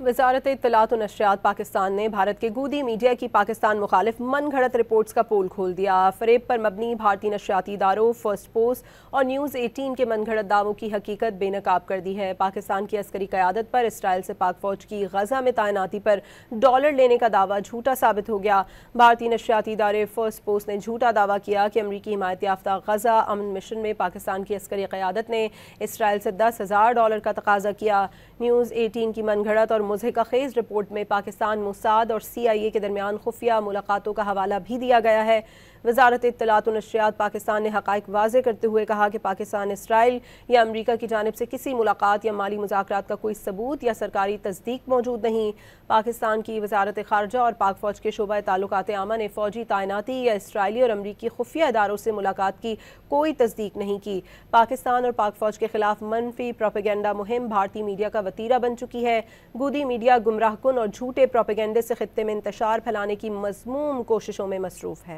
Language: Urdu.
وزارت اطلاعات و نشریات پاکستان نے بھارت کے گودی میڈیا کی پاکستان مخالف من گھڑت رپورٹس کا پول کھول دیا۔ فریب پر مبنی بھارتی نشریاتی اداروں فرسٹ پوسٹ اور نیوز 18 کے من گھڑت دعووں کی حقیقت بے نقاب کر دی ہے۔ پاکستان کی عسکری قیادت پر اسرائیل سے پاک فوج کی غزہ میں تعیناتی پر ڈالر لینے کا دعویٰ جھوٹا ثابت ہو گیا۔ بھارتی نشریاتی ادارے فرسٹ پوسٹ نے جھوٹا دعویٰ کیا کہ امریکی حمایت یافتہ غزہ امن مشن میں پاکستان کی عسکری قیادت نے اسرائیل سے $10,000 کا تقاضا کیا۔ نیوز 18 کی من گھڑت اور مضحکہ خیز رپورٹ میں پاکستان موساد اور CIA کے درمیان خفیہ ملاقاتوں کا حوالہ بھی دیا گیا ہے۔ وزارت اطلاعات و نشریات پاکستان نے حقائق واضح کرتے ہوئے کہا کہ پاکستان اسرائیل یا امریکہ کی جانب سے کسی ملاقات یا مالی مذاکرات کا کوئی ثبوت یا سرکاری تصدیق موجود نہیں۔ پاکستان کی وزارت خارجہ اور پاک فوج کے شعبہ تعلقات عامہ نے فوجی تعیناتی یا اسرائیلی اور امریکی خفیہ اداروں سے ملاقات کی کوئی تصدیق نہیں کی۔ پاکستان اور پاک فوج کے خلاف منفی پروپیگنڈا مہم بھارتی میڈیا کا وتیرہ بن چکی ہے۔ گودی میڈیا گمراہ کن اور جھوٹے پروپیگنڈے سے خطے میں انتشار پھیلانے کی مذموم کوششوں میں مصروف ہے۔